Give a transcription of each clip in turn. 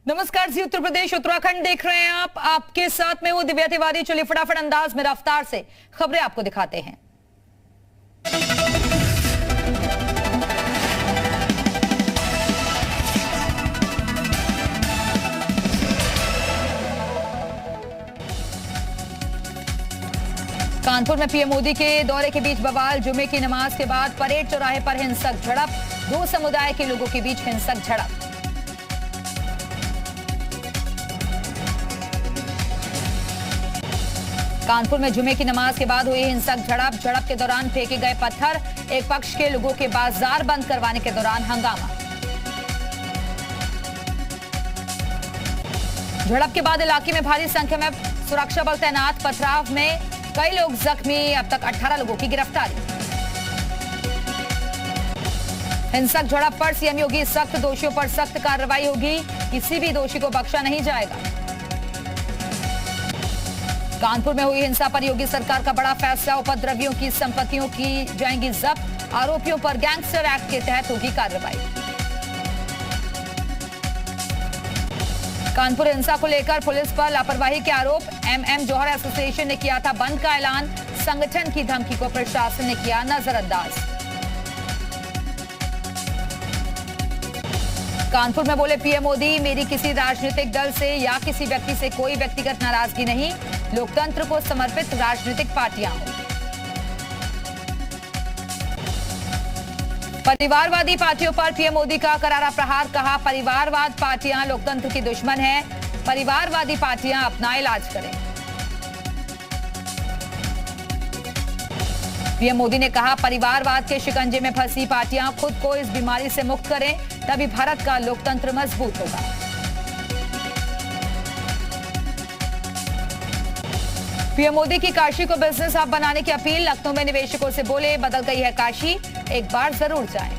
नमस्कार जी, उत्तर प्रदेश उत्तराखंड देख रहे हैं आप। आपके साथ में वो दिव्या तिवारी। चलिए फटाफट अंदाज में रफ्तार से खबरें आपको दिखाते हैं। कानपुर में पीएम मोदी के दौरे के बीच बवाल। जुमे की नमाज के बाद परेड चौराहे पर हिंसक झड़प। दो समुदाय के लोगों के बीच हिंसक झड़प। कानपुर में जुमे की नमाज के बाद हुई हिंसक झड़प के दौरान फेंके गए पत्थर। एक पक्ष के लोगों के बाजार बंद करवाने के दौरान हंगामा। झड़प के बाद इलाके में भारी संख्या में सुरक्षा बल तैनात। पथराव में कई लोग जख्मी। अब तक 18 लोगों की गिरफ्तारी। हिंसक झड़प पर सीएम योगी सख्त। दोषियों पर सख्त कार्रवाई होगी। किसी भी दोषी को बख्शा नहीं जाएगा। कानपुर में हुई हिंसा पर योगी सरकार का बड़ा फैसला। उपद्रवियों की संपत्तियों की जाएंगी जब्त। आरोपियों पर गैंगस्टर एक्ट के तहत होगी कार्रवाई। कानपुर हिंसा को लेकर पुलिस पर लापरवाही के आरोप। एमएम जौहर एसोसिएशन ने किया था बंद का ऐलान। संगठन की धमकी को प्रशासन ने किया नजरअंदाज। कानपुर में बोले पीएम मोदी, मेरी किसी राजनीतिक दल से या किसी व्यक्ति से कोई व्यक्तिगत नाराजगी नहीं। लोकतंत्र को समर्पित राजनीतिक पार्टियां हों। परिवारवादी पार्टियों पर पीएम मोदी का करारा प्रहार। कहा, परिवारवाद पार्टियां लोकतंत्र की दुश्मन हैं। परिवारवादी पार्टियां अपना इलाज करें। पीएम मोदी ने कहा, परिवारवाद के शिकंजे में फंसी पार्टियां खुद को इस बीमारी से मुक्त करें, तभी भारत का लोकतंत्र मजबूत होगा। पीएम मोदी की काशी को बिजनेस हब बनाने की अपील। लखनऊ में निवेशकों से बोले, बदल गई है काशी, एक बार जरूर जाएं।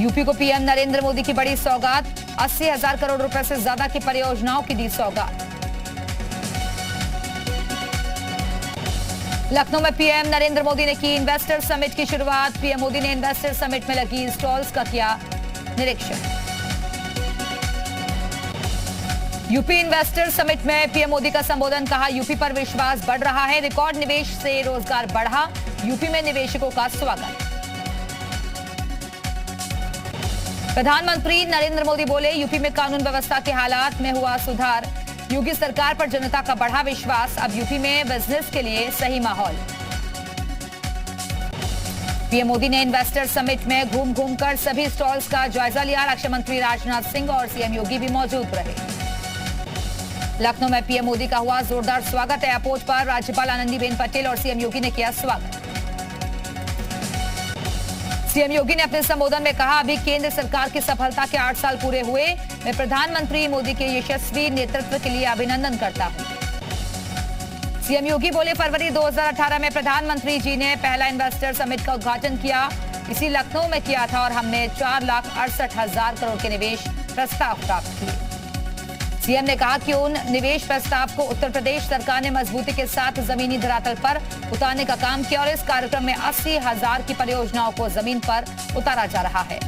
यूपी को पीएम नरेंद्र मोदी की बड़ी सौगात। 80,000 करोड़ रुपए से ज्यादा की परियोजनाओं की दी सौगात। लखनऊ में पीएम नरेंद्र मोदी ने की इन्वेस्टर समिट की शुरुआत। पीएम मोदी ने इन्वेस्टर समिट में लगी स्टॉल्स का किया निरीक्षण। यूपी इन्वेस्टर समिट में पीएम मोदी का संबोधन। कहा, यूपी पर विश्वास बढ़ रहा है। रिकॉर्ड निवेश से रोजगार बढ़ा। यूपी में निवेशकों का स्वागत। प्रधानमंत्री नरेंद्र मोदी बोले, यूपी में कानून व्यवस्था के हालात में हुआ सुधार। योगी सरकार पर जनता का बढ़ा विश्वास। अब यूपी में बिजनेस के लिए सही माहौल। पीएम मोदी ने इन्वेस्टर समिट में घूम घूम कर सभी स्टॉल्स का जायजा लिया। रक्षा मंत्री राजनाथ सिंह और सीएम योगी भी मौजूद रहे। लखनऊ में पीएम मोदी का हुआ जोरदार स्वागत। एयरपोर्ट पर राज्यपाल आनंदीबेन पटेल और सीएम योगी ने किया स्वागत। सीएम योगी ने अपने संबोधन में कहा, अभी केंद्र सरकार की सफलता के 8 साल पूरे हुए। मैं प्रधानमंत्री मोदी के यशस्वी नेतृत्व के लिए अभिनंदन करता हूं। सीएम योगी बोले, फरवरी 2018 में प्रधानमंत्री जी ने पहला इन्वेस्टर समिट का उद्घाटन किया। इसी लखनऊ में किया था और हमने 4,68,000 करोड़ के निवेश प्रस्ताव प्राप्त किए। सीएम ने कहा कि उन निवेश प्रस्ताव को उत्तर प्रदेश सरकार ने मजबूती के साथ जमीनी धरातल पर उतारने का काम किया और इस कार्यक्रम में 80,000 की परियोजनाओं को जमीन पर उतारा जा रहा है।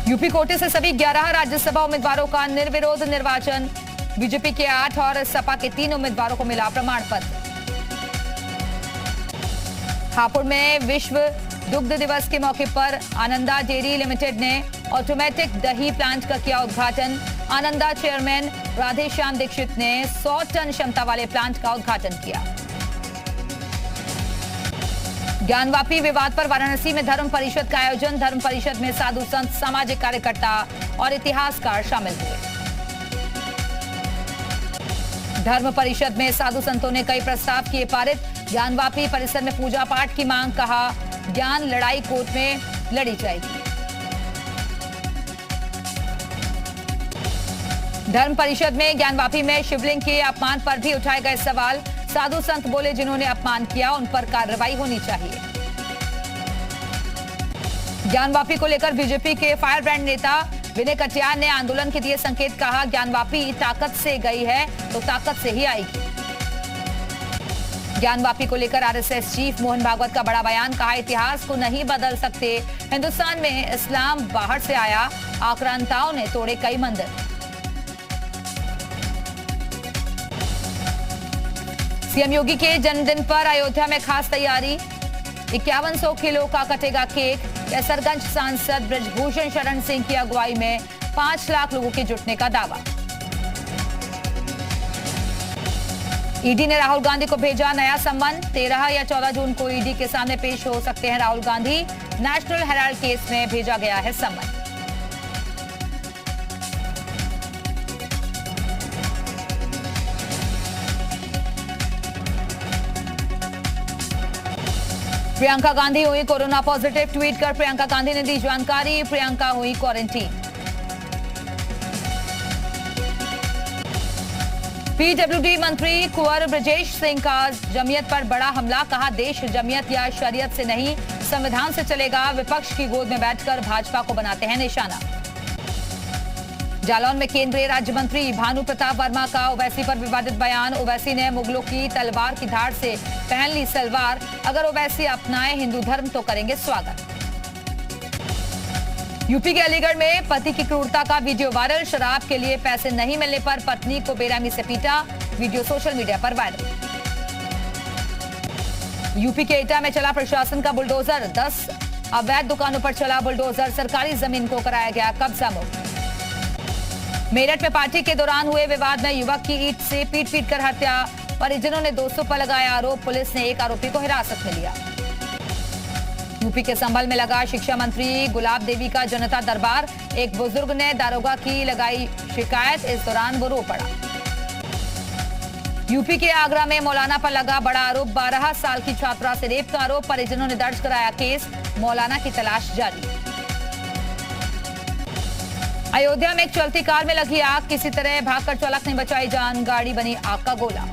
यूपी कोटे से सभी 11 राज्यसभा उम्मीदवारों का निर्विरोध निर्वाचन। बीजेपी के 8 और सपा के 3 उम्मीदवारों को मिला प्रमाण पत्र। हापुड़ में विश्व दुग्ध दिवस के मौके पर आनंदा डेयरी लिमिटेड ने ऑटोमेटिक दही प्लांट का किया उद्घाटन। आनंदा चेयरमैन राधेश्याम दीक्षित ने 100 टन क्षमता वाले प्लांट का उद्घाटन किया। ज्ञानवापी विवाद पर वाराणसी में धर्म परिषद का आयोजन। धर्म परिषद में साधु संत, सामाजिक कार्यकर्ता और इतिहासकार शामिल हुए। धर्म परिषद में साधु संतों ने कई प्रस्ताव किए पारित। ज्ञानवापी परिसर में पूजा पाठ की मांग। कहा, ज्ञान लड़ाई कोर्ट में लड़ी जाएगी। धर्म परिषद में ज्ञानवापी में शिवलिंग के अपमान पर भी उठाए गए सवाल। साधु संत बोले, जिन्होंने अपमान किया उन पर कार्रवाई होनी चाहिए। ज्ञानवापी को लेकर बीजेपी के फायर ब्रांड नेता विनय कटियार ने आंदोलन के दिए संकेत। कहा, ज्ञानवापी ताकत से गई है तो ताकत से ही आएगी। ज्ञानवापी को लेकर आरएसएस चीफ मोहन भागवत का बड़ा बयान, कहा इतिहास को नहीं बदल सकते, हिंदुस्तान में इस्लाम बाहर से आया, आक्रांताओं ने तोड़े कई मंदिर। सीएम योगी के जन्मदिन पर अयोध्या में खास तैयारी, 5100 किलो का कटेगा केक। कैसरगंज सांसद ब्रजभूषण शरण सिंह की अगुवाई में 5 लाख लोगों के जुटने का दावा। ईडी ने राहुल गांधी को भेजा नया सम्मन, 13 या 14 जून को ईडी के सामने पेश हो सकते हैं Rahul Gandhi. National Herald case में भेजा गया है सम्मन। प्रियंका गांधी हुई कोरोना पॉजिटिव, ट्वीट कर प्रियंका गांधी ने दी जानकारी, प्रियंका हुई क्वारंटीन। पीडब्ल्यूडी मंत्री कुंवर ब्रजेश सिंह का जमीयत पर बड़ा हमला, कहा देश जमीयत या शरीयत से नहीं संविधान से चलेगा, विपक्ष की गोद में बैठकर भाजपा को बनाते हैं निशाना। जालौन में केंद्रीय राज्य मंत्री भानु प्रताप वर्मा का ओवैसी पर विवादित बयान, ओवैसी ने मुगलों की तलवार की धार से पहन ली सलवार, अगर ओवैसी अपनाए हिंदू धर्म तो करेंगे स्वागत। यूपी के अलीगढ़ में पति की क्रूरता का वीडियो वायरल, शराब के लिए पैसे नहीं मिलने पर पत्नी को बेरहमी से पीटा, वीडियो सोशल मीडिया पर वायरल। यूपी के एटा में चला प्रशासन का बुलडोजर, 10 अवैध दुकानों पर चला बुलडोजर, सरकारी जमीन को कराया गया कब्जा मुक्त। मेरठ में पार्टी के दौरान हुए विवाद में युवक की ईंट से पीट कर हत्या, परिजनों ने दोस्तों पर लगाया आरोप, पुलिस ने एक आरोपी को हिरासत में लिया। यूपी के संभल में लगा शिक्षा मंत्री गुलाब देवी का जनता दरबार, एक बुजुर्ग ने दारोगा की लगाई शिकायत, इस दौरान वो रो पड़ा। यूपी के आगरा में मौलाना पर लगा बड़ा आरोप, 12 साल की छात्रा से रेप का आरोप, परिजनों ने दर्ज कराया केस, मौलाना की तलाश जारी। अयोध्या में एक चलती कार में लगी आग, किसी तरह भागकर चालक ने बचाई जान, गाड़ी बनी आग का गोला।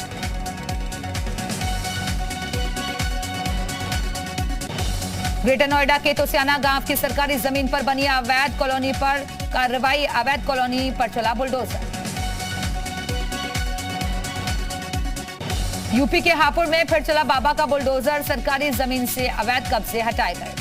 ग्रेटर नोएडा के तोसियाना गांव की सरकारी जमीन पर बनी अवैध कॉलोनी पर कार्रवाई, अवैध कॉलोनी पर चला बुलडोजर। यूपी के हापुड़ में फिर चला बाबा का बुलडोजर, सरकारी जमीन से अवैध कब्जे हटाए गए।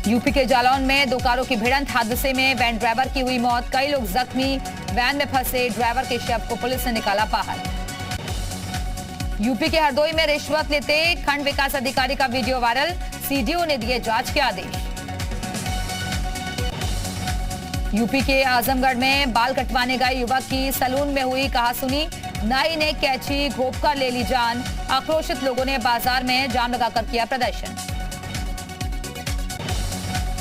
यूपी के जालौन में 2 कारों की भिड़ंत, हादसे में वैन ड्राइवर की हुई मौत, कई लोग जख्मी, वैन में फंसे ड्राइवर के शव को पुलिस ने निकाला बाहर। यूपी के हरदोई में रिश्वत लेते खंड विकास अधिकारी का वीडियो वायरल, सीडीओ ने दिए जांच के आदेश। यूपी के आजमगढ़ में बाल कटवाने गए युवक की सैलून में हुई कहासुनी, नाई ने कैंची घोंपकर ले ली जान, आक्रोशित लोगों ने बाजार में जाम लगाकर किया प्रदर्शन।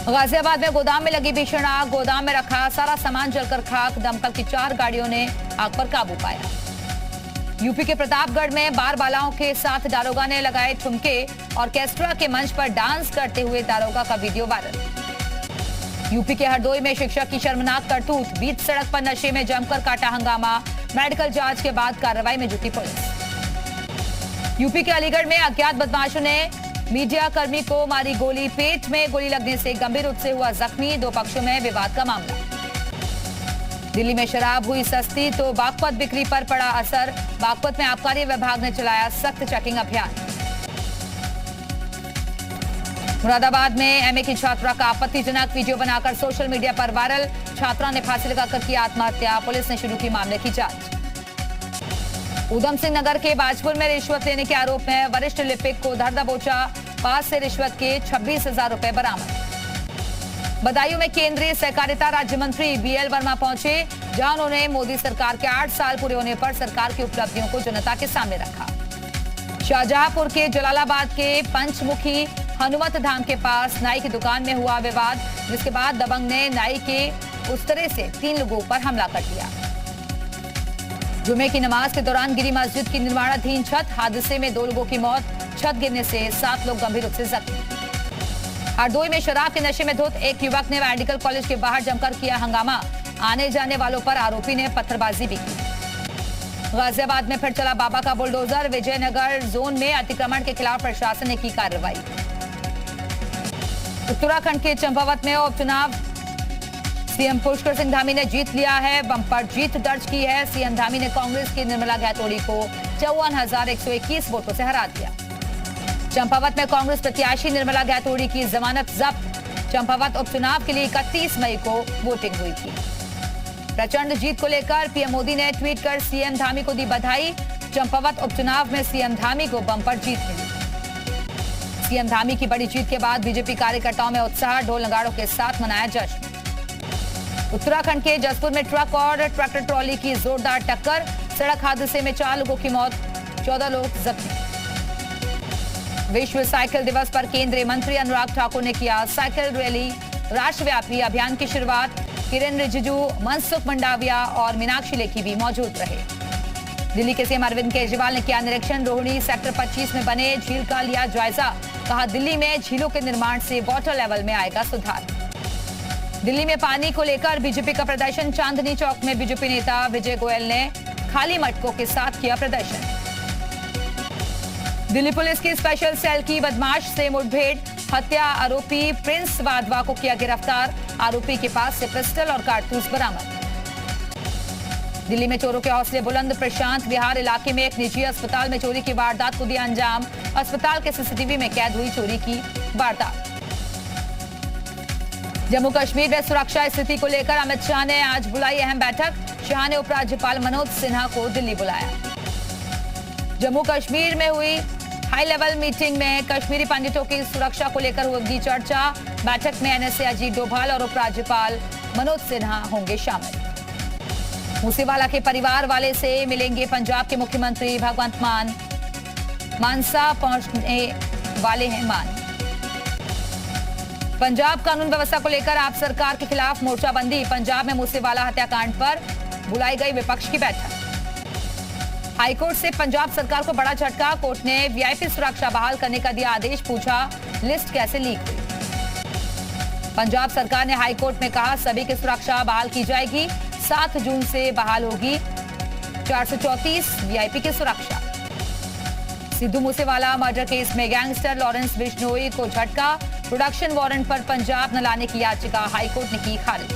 गाजियाबाद में गोदाम में लगी भीषण आग, गोदाम में रखा सारा सामान जलकर खाक, दमकल की 4 गाड़ियों ने आग पर काबू पाया। यूपी के प्रतापगढ़ में बार बालाओं के साथ दारोगा ने लगाए ठुमके, ऑर्केस्ट्रा के मंच पर डांस करते हुए दारोगा का वीडियो वायरल। यूपी के हरदोई में शिक्षक की शर्मनाक करतूत, बीच सड़क पर नशे में जमकर काटा हंगामा, मेडिकल जांच के बाद कार्रवाई में जुटी पुलिस। यूपी के अलीगढ़ में अज्ञात बदमाशों ने मीडिया कर्मी को मारी गोली, पेट में गोली लगने से गंभीर रूप से हुआ जख्मी, 2 पक्षों में विवाद का मामला। दिल्ली में शराब हुई सस्ती तो बागपत बिक्री पर पड़ा असर, बागपत में आबकारी विभाग ने चलाया सख्त चेकिंग अभियान। मुरादाबाद में एमए की छात्रा का आपत्तिजनक वीडियो बनाकर सोशल मीडिया पर वायरल, छात्रा ने फांसी लगाकर की आत्महत्या, पुलिस ने शुरू की मामले की जांच। उधम सिंह नगर के बाजपुर में रिश्वत लेने के आरोप में वरिष्ठ लिपिक को धर दबोचा, पास से रिश्वत के 26,000 रुपए बरामद। बदायूं में केंद्रीय सहकारिता राज्य मंत्री बीएल वर्मा पहुंचे, जहां उन्होंने मोदी सरकार के 8 साल पूरे होने पर सरकार की उपलब्धियों को जनता के सामने रखा। शाहजहांपुर के जलालाबाद के पंचमुखी हनुमत धाम के पास नाई की दुकान में हुआ विवाद, जिसके बाद दबंग ने नाई के उस्तरे से 3 लोगों पर हमला कर दिया। जुमे की नमाज के दौरान गिरी मस्जिद की निर्माणाधीन छत, हादसे में 2 लोगों की मौत, छत गिरने से 7 लोग गंभीर रूप से जख्मी। हरदोई में शराब के नशे में धुत एक युवक ने मेडिकल कॉलेज के बाहर जमकर किया हंगामा, आने जाने वालों पर आरोपी ने पत्थरबाजी भी की। गाजियाबाद में फिर चला बाबा का बुलडोजर, विजयनगर जोन में अतिक्रमण के खिलाफ प्रशासन ने की कार्रवाई। उत्तराखंड के चंपावत में उपचुनाव सीएम पुष्कर सिंह धामी ने जीत लिया है, बम्पर जीत दर्ज की है। सीएम धामी ने कांग्रेस की निर्मला गैतोड़ी को 54,121 वोटों से हरा दिया। चंपावत में कांग्रेस प्रत्याशी निर्मला गैतोड़ी की जमानत जब्त। चंपावत उपचुनाव के लिए 31 मई को वोटिंग हुई थी। प्रचंड जीत को लेकर पीएम मोदी ने ट्वीट कर सीएम धामी को दी बधाई। चंपावत उपचुनाव में सीएम धामी को बम्पर जीत मिली। सीएम धामी की बड़ी जीत के बाद बीजेपी कार्यकर्ताओं में उत्साह, ढोल नगाड़ों के साथ मनाया जश्न। उत्तराखंड के जसपुर में ट्रक और ट्रैक्टर ट्रॉली की जोरदार टक्कर। सड़क हादसे में 4 लोगों की मौत, 14 लोग जख्मी। विश्व साइकिल दिवस पर केंद्रीय मंत्री अनुराग ठाकुर ने किया साइकिल रैली। राष्ट्रव्यापी अभियान की शुरुआत। किरेन रिजिजू, मनसुख मंडाविया और मीनाक्षी लेखी भी मौजूद रहे। दिल्ली के सीएम अरविंद केजरीवाल ने किया निरीक्षण। रोहिणी सेक्टर 25 में बने झील का लिया जायजा। कहा, दिल्ली में झीलों के निर्माण से वाटर लेवल में आएगा सुधार। दिल्ली में पानी को लेकर बीजेपी का प्रदर्शन। चांदनी चौक में बीजेपी नेता विजय गोयल ने खाली मटकों के साथ किया प्रदर्शन। दिल्ली पुलिस की स्पेशल सेल की बदमाश से मुठभेड़। हत्या आरोपी प्रिंस वाधवा को किया गिरफ्तार। आरोपी के पास से पिस्टल और कारतूस बरामद। दिल्ली में चोरों के हौसले बुलंद। प्रशांत विहार इलाके में एक निजी अस्पताल में चोरी की वारदात को दिया अंजाम। अस्पताल के सीसीटीवी में कैद हुई चोरी की वारदात। जम्मू कश्मीर में सुरक्षा स्थिति को लेकर अमित शाह ने आज बुलाई अहम बैठक। शाह ने उपराज्यपाल मनोज सिन्हा को दिल्ली बुलाया। जम्मू कश्मीर में हुई हाई लेवल मीटिंग में कश्मीरी पंडितों की सुरक्षा को लेकर होगी चर्चा। बैठक में एनएसए अजीत डोभाल और उपराज्यपाल मनोज सिन्हा होंगे शामिल। मूसेवाला के परिवार वाले से मिलेंगे पंजाब के मुख्यमंत्री भगवंत मान। मानसा पहुंचने वाले हैं मान। पंजाब कानून व्यवस्था को लेकर आप सरकार के खिलाफ मोर्चाबंदी। पंजाब में मूसेवाला हत्याकांड पर बुलाई गई विपक्ष की बैठक। हाईकोर्ट से पंजाब सरकार को बड़ा झटका। कोर्ट ने वीआईपी सुरक्षा बहाल करने का दिया आदेश। पूछा, लिस्ट कैसे लीक हुई। पंजाब सरकार ने हाईकोर्ट में कहा, सभी की सुरक्षा बहाल की जाएगी। 7 जून से बहाल होगी 434 वीआईपी की सुरक्षा। सिद्धू मूसेवाला मर्डर केस में गैंगस्टर लॉरेंस बिश्नोई को झटका। प्रोडक्शन वारंट पर पंजाब न लाने की याचिका हाईकोर्ट ने की खारिज।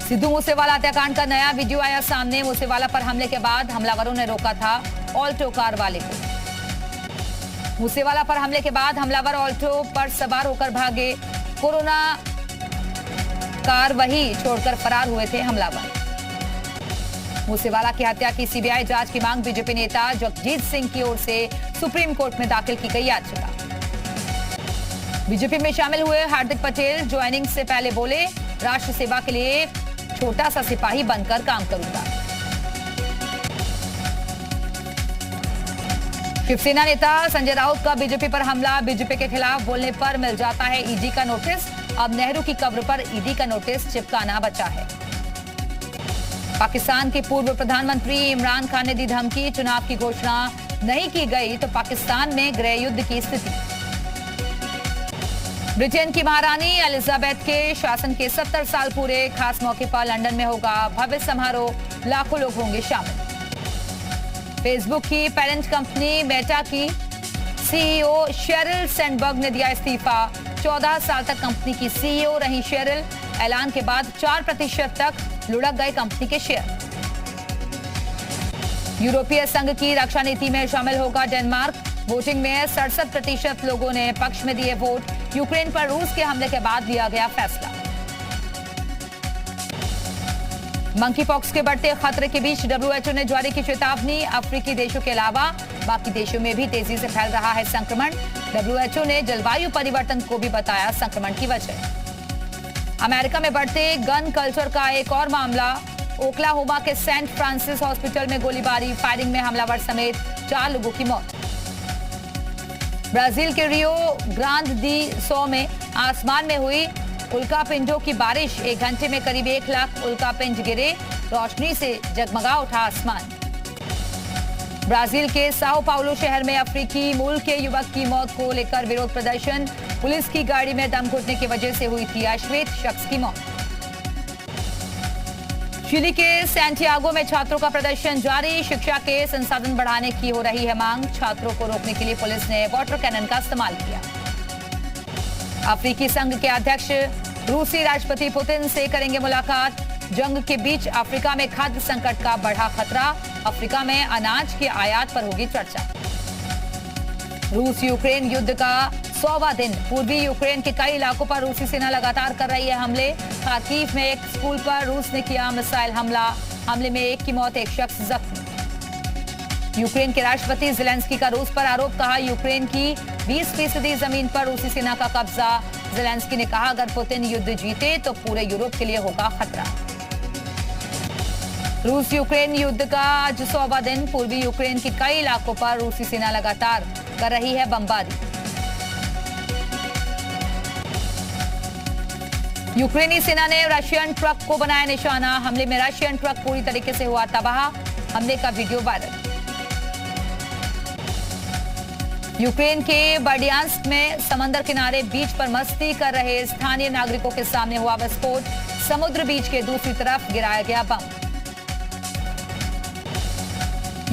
सिद्धू मूसेवाला हत्याकांड का नया वीडियो आया सामने। मूसेवाला पर हमले के बाद हमलावरों ने रोका था ऑल्टो कार वाले को। मूसेवाला पर हमले के बाद हमलावर ऑल्टो पर सवार होकर भागे। कोरोना कार वही छोड़कर फरार हुए थे हमलावर। मूसेवाला की हत्या की सीबीआई जांच की मांग। बीजेपी नेता जगजीत सिंह की ओर से सुप्रीम कोर्ट में दाखिल की गई याचिका। बीजेपी में शामिल हुए हार्दिक पटेल ज्वाइनिंग से पहले बोले, राष्ट्र सेवा के लिए छोटा सा सिपाही बनकर काम करूंगा। शिवसेना नेता संजय राउत का बीजेपी पर हमला। बीजेपी के खिलाफ बोलने पर मिल जाता है ईडी का नोटिस। अब नेहरू की कब्र पर ईडी का नोटिस चिपकाना बचा है। पाकिस्तान के पूर्व प्रधानमंत्री इमरान खान ने दी धमकी। चुनाव की घोषणा नहीं की गई तो पाकिस्तान में गृह युद्ध की स्थिति। ब्रिटेन की महारानी एलिजाबेथ के शासन के 70 साल पूरे। खास मौके पर लंदन में होगा भव्य समारोह। लाखों लोग होंगे शामिल। फेसबुक की पेरेंट कंपनी मेटा की सीईओ शेरिल सैंडबर्ग ने दिया इस्तीफा। 14 साल तक कंपनी की सीईओ रही शेरिल। ऐलान के बाद 4% तक लुढ़क गए कंपनी के शेयर। यूरोपीय संघ की रक्षा नीति में शामिल होगा डेनमार्क। वोटिंग में 67% लोगों ने पक्ष में दिए वोट। यूक्रेन पर रूस के हमले के बाद लिया गया फैसला। मंकी पॉक्स के बढ़ते खतरे के बीच डब्ल्यूएचओ ने जारी की चेतावनी। अफ्रीकी देशों के अलावा बाकी देशों में भी तेजी से फैल रहा है संक्रमण। डब्ल्यूएचओ ने जलवायु परिवर्तन को भी बताया संक्रमण की वजह। अमेरिका में बढ़ते गन कल्चर का एक और मामला। ओक्लाहोमा के सेंट फ्रांसिस हॉस्पिटल में गोलीबारी। फायरिंग में हमलावर समेत 4 लोगों की मौत। ब्राजील के रियो ग्रांड दी सो में आसमान में हुई उल्कापिंडों की बारिश। 1 घंटे में करीब 1 लाख उल्कापिंड गिरे। रोशनी से जगमगा उठा आसमान। ब्राजील के साओ पाउलो शहर में अफ्रीकी मूल के युवक की मौत को लेकर विरोध प्रदर्शन। पुलिस की गाड़ी में दम घुटने की वजह से हुई थी अश्वेत शख्स की मौत। चिली के सैंटियागो में छात्रों का प्रदर्शन जारी। शिक्षा के संसाधन बढ़ाने की हो रही है मांग। छात्रों को रोकने के लिए पुलिस ने वाटर कैनन का इस्तेमाल किया। अफ्रीकी संघ के अध्यक्ष रूसी राष्ट्रपति पुतिन से करेंगे मुलाकात। जंग के बीच अफ्रीका में खाद्य संकट का बढ़ा खतरा। अफ्रीका में अनाज की आयात पर होगी चर्चा। रूस यूक्रेन युद्ध का 100वां दिन। पूर्वी यूक्रेन के कई इलाकों पर रूसी सेना लगातार कर रही है हमले। खार्किव में एक स्कूल पर रूस ने किया मिसाइल हमला। हमले में एक की मौत, एक शख्स जख्मी। यूक्रेन के राष्ट्रपति ज़ेलेंस्की का रूस पर आरोप। कहा यूक्रेन की 20% जमीन पर रूसी सेना का कब्जा। ज़ेलेंस्की ने कहा अगर पुतिन युद्ध जीते तो पूरे यूरोप के लिए होगा खतरा। रूस यूक्रेन युद्ध का आज 100वां दिन। पूर्वी यूक्रेन के कई इलाकों पर रूसी सेना लगातार कर रही है बमबारी। यूक्रेनी सेना ने रशियन ट्रक को बनाया निशाना। हमले में रशियन ट्रक पूरी तरीके से हुआ तबाह। हमले का वीडियो वायरल। यूक्रेन के बर्डियांस्क में समंदर किनारे बीच पर मस्ती कर रहे स्थानीय नागरिकों के सामने हुआ विस्फोट। समुद्र बीच के दूसरी तरफ गिराया गया बम।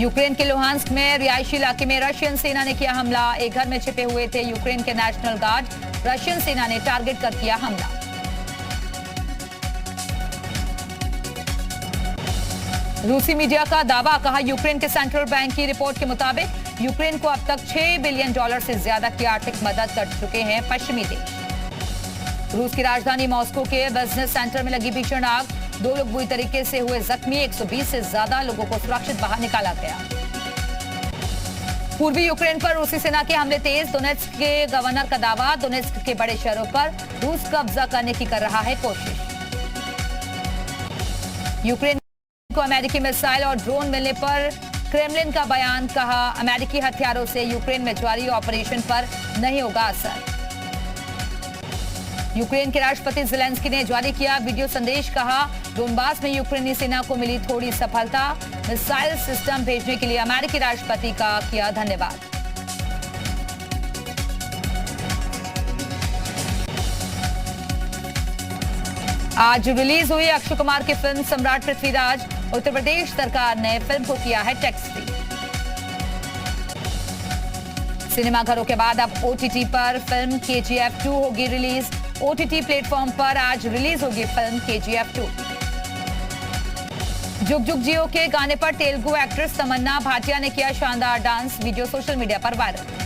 यूक्रेन के लुहांस्क में रिहायशी इलाके में रशियन सेना ने किया हमला। एक घर में छिपे हुए थे यूक्रेन के नेशनल गार्ड। रशियन सेना ने टारगेट कर किया हमला। रूसी मीडिया का दावा। कहा यूक्रेन के सेंट्रल बैंक की रिपोर्ट के मुताबिक यूक्रेन को अब तक $6 बिलियन से ज्यादा की आर्थिक मदद कर चुके हैं पश्चिमी देश। रूस की राजधानी मॉस्को के बिजनेस सेंटर में लगी भीषण आग। 2 लोग बुरी तरीके से हुए जख्मी। 120 से ज्यादा लोगों को सुरक्षित बाहर निकाला गया। पूर्वी यूक्रेन पर रूसी सेना के हमले तेज। डोनेट्स्क के गवर्नर का दावा। डोनेट्स्क के बड़े शहरों पर रूस कब्जा करने की कर रहा है कोशिश। यूक्रेन को अमेरिकी मिसाइल और ड्रोन मिलने पर क्रेमलिन का बयान। कहा अमेरिकी हथियारों से यूक्रेन में जारी ऑपरेशन पर नहीं होगा असर। यूक्रेन के राष्ट्रपति ज़ेलेंस्की ने जारी किया वीडियो संदेश। कहा डोनबास में यूक्रेनी सेना को मिली थोड़ी सफलता। मिसाइल सिस्टम भेजने के लिए अमेरिकी राष्ट्रपति का किया धन्यवाद। आज रिलीज हुई अक्षय कुमार की फिल्म सम्राट पृथ्वीराज। उत्तर प्रदेश सरकार ने फिल्म को किया है टैक्स फ्री। सिनेमाघरों के बाद अब OTT पर फिल्म KGF 2 होगी रिलीज। OTT प्लेटफॉर्म पर आज रिलीज होगी फिल्म KGF 2। जुग जुग जियो के गाने पर तेलुगु एक्ट्रेस तमन्ना भाटिया ने किया शानदार डांस। वीडियो सोशल मीडिया पर वायरल।